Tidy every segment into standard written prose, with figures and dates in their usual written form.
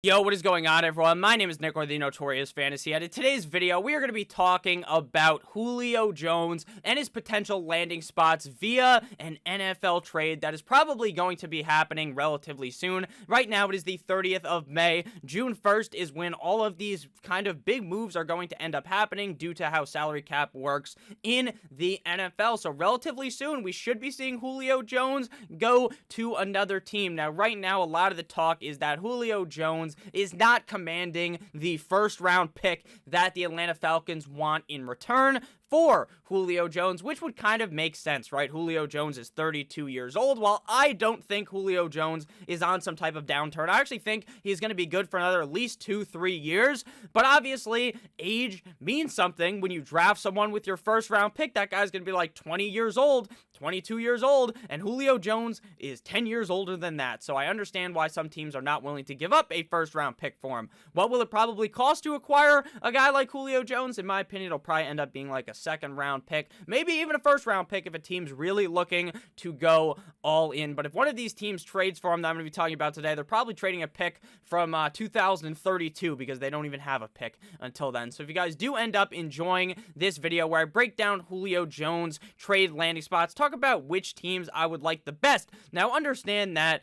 Yo, what is going on, everyone? My name is Nick, or the Notorious Fantasy, and in today's video, we are going to be talking about Julio Jones and his potential landing spots via an NFL trade that is probably going to be happening relatively soon. Right now, it is the 30th of May. June 1st is when all of these kind of big moves are going to end up happening due to how salary cap works in the NFL. So relatively soon, we should be seeing Julio Jones go to another team. Now, right now, a lot of the talk is that Julio Jones is not commanding the first round pick that the Atlanta Falcons want in return for Julio Jones, which would kind of make sense, right? Julio Jones is 32 years old. While I don't think Julio Jones is on some type of downturn, I actually think he's going to be good for another at least 2-3 years. But obviously, age means something. When you draft someone with your first round pick, that guy's going to be like 20 years old, 22 years old, and Julio Jones is 10 years older than that. So I understand why some teams are not willing to give up a first round pick for him. What will it probably cost to acquire a guy like Julio Jones? In my opinion, it'll probably end up being like a second round pick, maybe even a first round pick if a team's really looking to go all in. But if one of these teams trades for him that I'm going to be talking about today, they're probably trading a pick from 2032 because they don't even have a pick until then. So if you guys do end up enjoying this video where I break down Julio Jones trade landing spots, talk about which teams I would like the best. Now understand that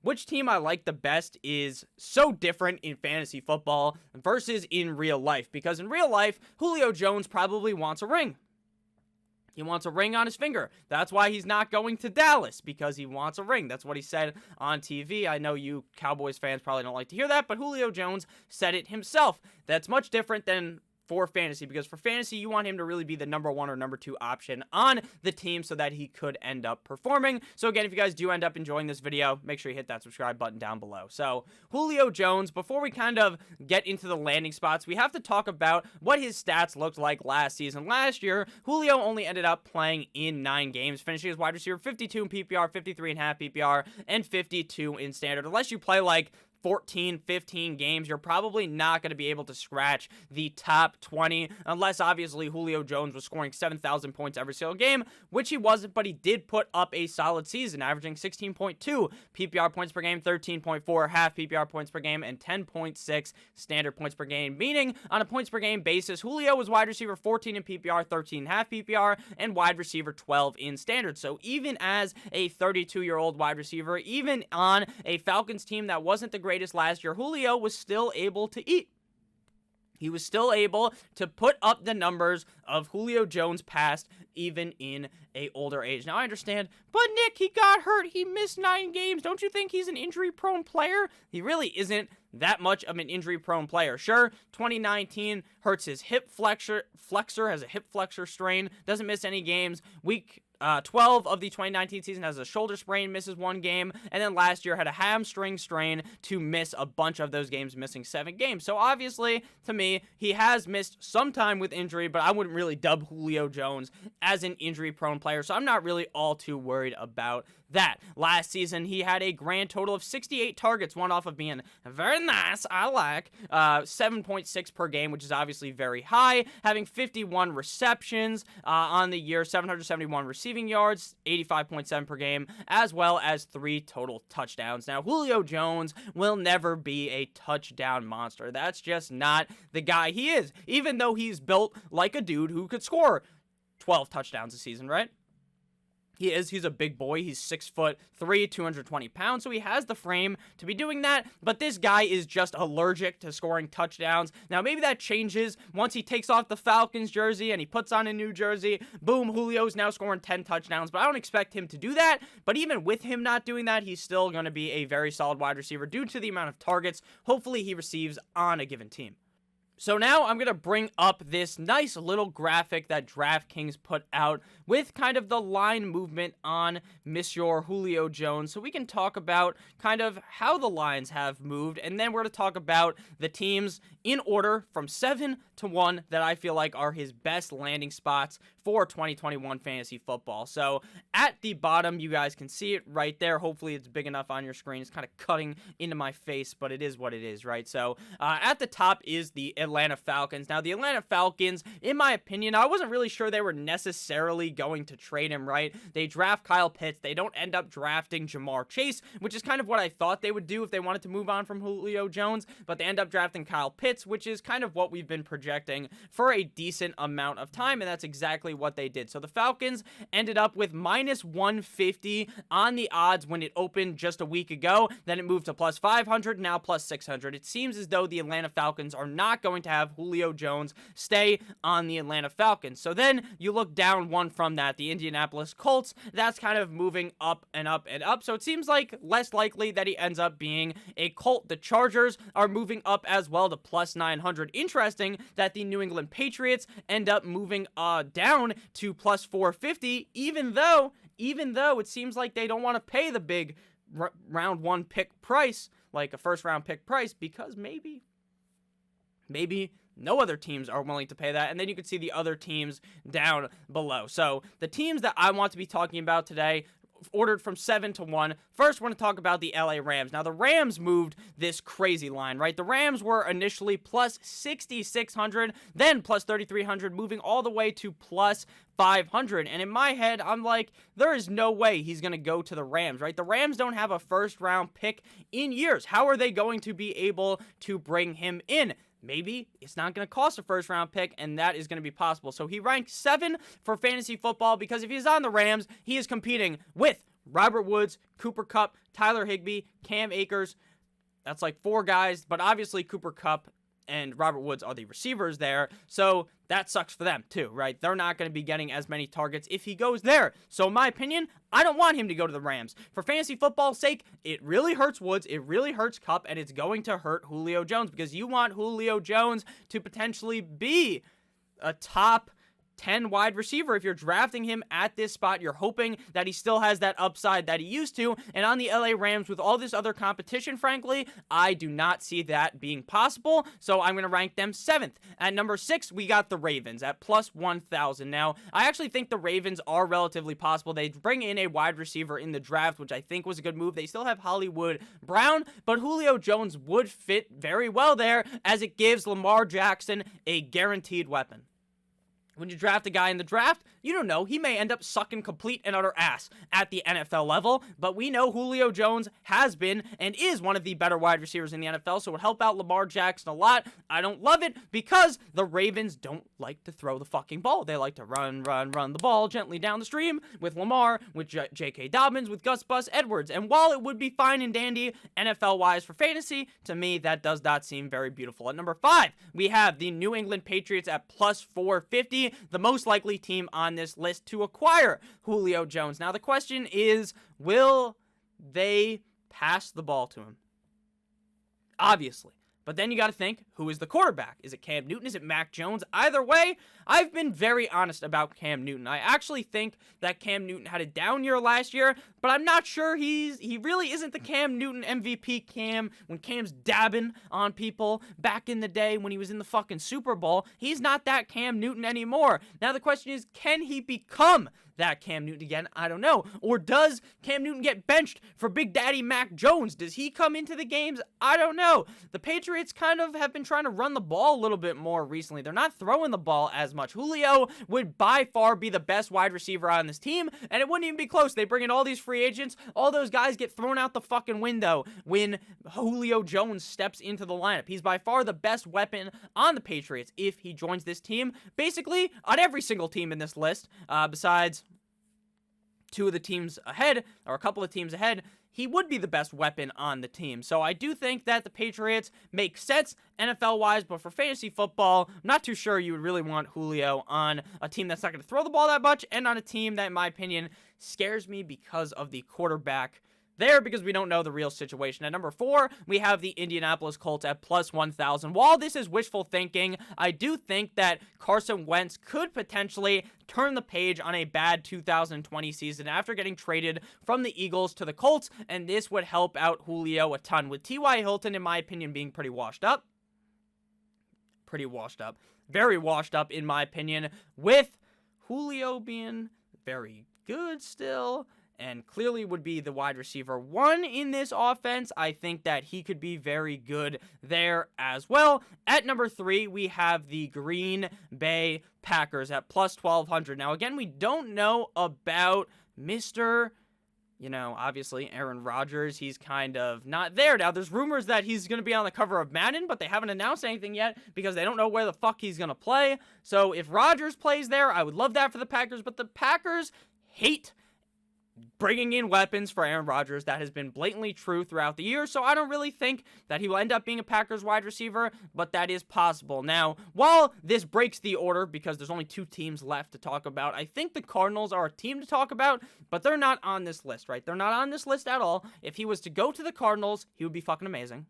which team I like the best is so different in fantasy football versus in real life. Because in real life, Julio Jones probably wants a ring. He wants a ring on his finger. That's why he's not going to Dallas, because he wants a ring. That's what he said on TV. I know you Cowboys fans probably don't like to hear that, but Julio Jones said it himself. That's much different than for fantasy, because for fantasy, you want him to really be the number one or number two option on the team so that he could end up performing. So again, if you guys do end up enjoying this video, make sure you hit that subscribe button down below. So Julio Jones, before we kind of get into the landing spots, we have to talk about what his stats looked like last season. Last year, Julio only ended up playing in 9 games, finishing as wide receiver 52 in PPR, 53.5 PPR, and 52 in standard. Unless you play like 14, 15 games, you're probably not going to be able to scratch the top 20, unless obviously Julio Jones was scoring 7,000 points every single game, which he wasn't, but he did put up a solid season, averaging 16.2 PPR points per game, 13.4 half PPR points per game, and 10.6 standard points per game, meaning on a points per game basis, Julio was wide receiver 14 in PPR, 13 half PPR, and wide receiver 12 in standard. So even as a 32-year-old wide receiver, even on a Falcons team that wasn't the greatest last year, Julio was still able to eat. He was still able to put up the numbers of Julio Jones past, even in a older age. Now, I understand, but Nick, he got hurt. He missed 9 games. Don't you think he's an injury-prone player? He really isn't that much of an injury-prone player. Sure, 2019 hurts his hip flexor, has a hip flexor strain, doesn't miss any games. Week 12 of the 2019 season has a shoulder sprain, misses 1 game, and then last year had a hamstring strain to miss a bunch of those games, missing 7 games. So obviously, to me, he has missed some time with injury, but I wouldn't really dub Julio Jones as an injury-prone player, so I'm not really all too worried about that. Last season, he had a grand total of 68 targets, one off of being very nice, I like, 7.6 per game, which is obviously very high, having 51 receptions on the year, 771 receiving yards, 85.7 per game, as well as 3 total touchdowns. Now, Julio Jones will never be a touchdown monster. That's just not the guy he is, even though he's built like a dude who could score 12 touchdowns a season, right? He's a big boy. He's 6'3", 220 pounds, so he has the frame to be doing that, but this guy is just allergic to scoring touchdowns. Now, maybe that changes once he takes off the Falcons jersey and he puts on a new jersey. Boom, Julio's now scoring 10 touchdowns, but I don't expect him to do that. But even with him not doing that, he's still going to be a very solid wide receiver due to the amount of targets hopefully he receives on a given team. So now I'm going to bring up this nice little graphic that DraftKings put out with kind of the line movement on Monsieur Julio Jones, so we can talk about kind of how the lines have moved, and then we're going to talk about the teams in order from 7 to 1 that I feel like are his best landing spots for 2021 fantasy football. So at the bottom, you guys can see it right there. Hopefully it's big enough on your screen. It's kind of cutting into my face, but it is what it is, right? So at the top is the Atlanta Falcons. Now, the Atlanta Falcons, in my opinion, I wasn't really sure they were necessarily going to trade him, right? They draft Kyle Pitts. They don't end up drafting Jamar Chase, which is kind of what I thought they would do if they wanted to move on from Julio Jones, but they end up drafting Kyle Pitts, which is kind of what we've been projecting for a decent amount of time, and that's exactly what they did. So the Falcons ended up with minus 150 on the odds when it opened just a week ago. Then it moved to plus 500, now plus 600. It seems as though the Atlanta Falcons are not going to have Julio Jones stay on the Atlanta Falcons. So then you look down one from that, the Indianapolis Colts. That's kind of moving up and up and up. So it seems like less likely that he ends up being a Colt. The Chargers are moving up as well to plus 900. Interesting that the New England Patriots end up moving down to plus 450, even though it seems like they don't want to pay the big round one pick price, like a first round pick price, because maybe no other teams are willing to pay that. And then you can see the other teams down below. So the teams that I want to be talking about today, ordered from 7 to 1. First, we're going to talk about the LA Rams. Now, the Rams moved this crazy line, right? The Rams were initially plus 6,600, then plus 3,300, moving all the way to plus 500. And in my head, I'm like, there is no way he's going to go to the Rams, right? The Rams don't have a first-round pick in years. How are they going to be able to bring him in? Maybe it's not going to cost a first-round pick, and that is going to be possible. So he ranked 7 for fantasy football because if he's on the Rams, he is competing with Robert Woods, Cooper Kupp, Tyler Higbee, Cam Akers. That's like 4 guys, but obviously Cooper Kupp and Robert Woods are the receivers there, so that sucks for them too, right? They're not going to be getting as many targets if he goes there. So in my opinion, I don't want him to go to the Rams. For fantasy football's sake, it really hurts Woods, it really hurts Kupp, and it's going to hurt Julio Jones because you want Julio Jones to potentially be a top 10 wide receiver. If you're drafting him at this spot, you're hoping that he still has that upside that he used to. And on the LA Rams, with all this other competition, frankly, I do not see that being possible. So I'm going to rank them 7th. At number 6, we got the Ravens at plus 1,000. Now, I actually think the Ravens are relatively possible. They bring in a wide receiver in the draft, which I think was a good move. They still have Hollywood Brown, but Julio Jones would fit very well there as it gives Lamar Jackson a guaranteed weapon. When you draft a guy in the draft, you don't know, he may end up sucking complete and utter ass at the NFL level, but we know Julio Jones has been and is one of the better wide receivers in the NFL, so it would help out Lamar Jackson a lot. I don't love it because the Ravens don't like to throw the fucking ball. They like to run the ball gently down the stream with Lamar, with J.K. Dobbins, with Gus Bus Edwards, and while it would be fine and dandy NFL-wise for fantasy, to me, that does not seem very beautiful. At number 5, we have the New England Patriots at plus 450. The most likely team on this list to acquire Julio Jones. Now, the question is, will they pass the ball to him? Obviously. But then you got to think, who is the quarterback? Is it Cam Newton? Is it Mac Jones? Either way, I've been very honest about Cam Newton. I actually think that Cam Newton had a down year last year, but I'm not sure he really isn't the Cam Newton MVP Cam when Cam's dabbing on people back in the day when he was in the fucking Super Bowl. He's not that Cam Newton anymore. Now the question is, can he become that Cam Newton again? I don't know. Or does Cam Newton get benched for Big Daddy Mac Jones? Does he come into the games? I don't know. The Patriots kind of have been trying to run the ball a little bit more recently. They're not throwing the ball as much. Julio would by far be the best wide receiver on this team, and it wouldn't even be close. They bring in all these free agents. All those guys get thrown out the fucking window when Julio Jones steps into the lineup. He's by far the best weapon on the Patriots if he joins this team. Basically, on every single team in this list, besides 2 of the teams ahead, or a couple of teams ahead, he would be the best weapon on the team. So I do think that the Patriots make sense NFL-wise, but for fantasy football, I'm not too sure you would really want Julio on a team that's not going to throw the ball that much, and on a team that, in my opinion, scares me because of the quarterback there, because we don't know the real situation. At number 4, we have the Indianapolis Colts at plus 1,000. While this is wishful thinking, I do think that Carson Wentz could potentially turn the page on a bad 2020 season after getting traded from the Eagles to the Colts, and this would help out Julio a ton, with T.Y. Hilton, in my opinion, being pretty washed up. Very washed up, in my opinion, with Julio being very good still, and clearly would be the wide receiver 1 in this offense, I think that he could be very good there as well. At number 3, we have the Green Bay Packers at plus 1,200. Now, again, we don't know about Mr. Obviously, Aaron Rodgers. He's kind of not there. Now, there's rumors that he's going to be on the cover of Madden, but they haven't announced anything yet because they don't know where the fuck he's going to play. So, if Rodgers plays there, I would love that for the Packers, but the Packers hate bringing in weapons for Aaron Rodgers. That has been blatantly true throughout the year, so I don't really think that he will end up being a Packers wide receiver, but that is possible. Now, while this breaks the order because there's only 2 teams left to talk about, I think the Cardinals are a team to talk about, but they're not on this list, right? They're not on this list at all. If he was to go to the Cardinals, he would be fucking amazing.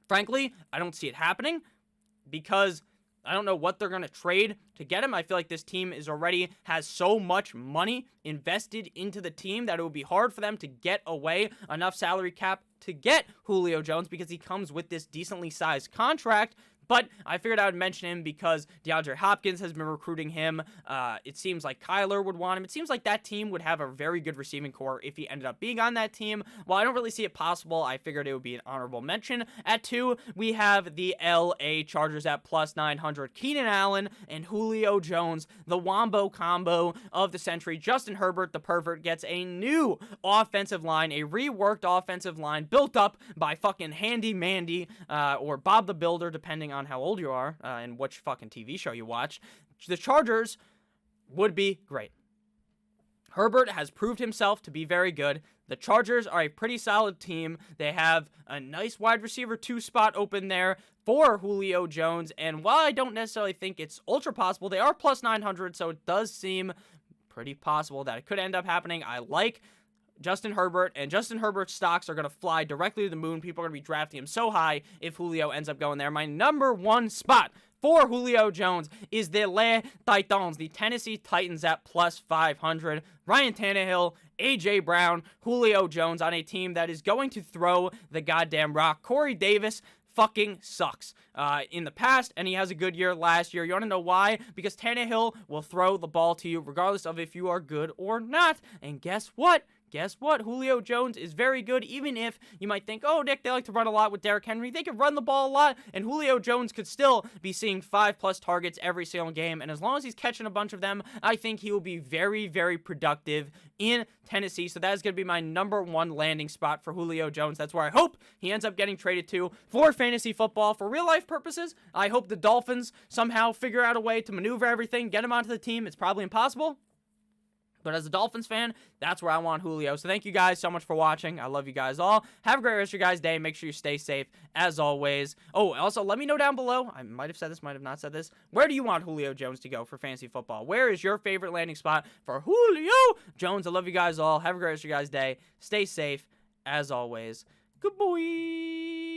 Frankly, I don't see it happening because I don't know what they're going to trade to get him. I feel like this team has so much money invested into the team that it would be hard for them to get away enough salary cap to get Julio Jones because he comes with this decently sized contract. But I figured I would mention him because Deandre Hopkins has been recruiting him. It seems like Kyler would want him. It seems like that team would have a very good receiving core if he ended up being on that team. While I don't really see it possible, I figured it would be an honorable mention. At 2, we have the LA Chargers at plus 900. Keenan Allen and Julio Jones, the wombo combo of the century. Justin Herbert, the pervert, gets a new offensive line, a reworked offensive line built up by fucking Handy Mandy or Bob the Builder, depending on how old you are and which fucking TV show you watch. The Chargers would be great. Herbert has proved himself to be very good. The Chargers are a pretty solid team. They have a nice wide receiver 2 spot open there for Julio Jones, and while I don't necessarily think it's ultra possible, they are plus 900, so it does seem pretty possible that it could end up happening. I like Justin Herbert, and Justin Herbert's stocks are going to fly directly to the moon. People are going to be drafting him so high if Julio ends up going there. My number 1 spot for Julio Jones is the Les Titans, the Tennessee Titans at plus 500. Ryan Tannehill, A.J. Brown, Julio Jones on a team that is going to throw the goddamn rock. Corey Davis fucking sucks in the past, and he has a good year last year. You want to know why? Because Tannehill will throw the ball to you regardless of if you are good or not. And guess what? Julio Jones is very good, even if you might think, oh, Nick, they like to run a lot with Derrick Henry. They can run the ball a lot, and Julio Jones could still be seeing 5+ targets every single game, and as long as he's catching a bunch of them, I think he will be very, very productive in Tennessee. So that is going to be my number 1 landing spot for Julio Jones. That's where I hope he ends up getting traded to for fantasy football. For real-life purposes, I hope the Dolphins somehow figure out a way to maneuver everything, get him onto the team. It's probably impossible. But as a Dolphins fan, that's where I want Julio. So thank you guys so much for watching. I love you guys all. Have a great rest of your guys' day. Make sure you stay safe as always. Oh, also, let me know down below. I might have said this, might have not said this. Where do you want Julio Jones to go for fantasy football? Where is your favorite landing spot for Julio Jones? I love you guys all. Have a great rest of your guys' day. Stay safe as always. Good boy.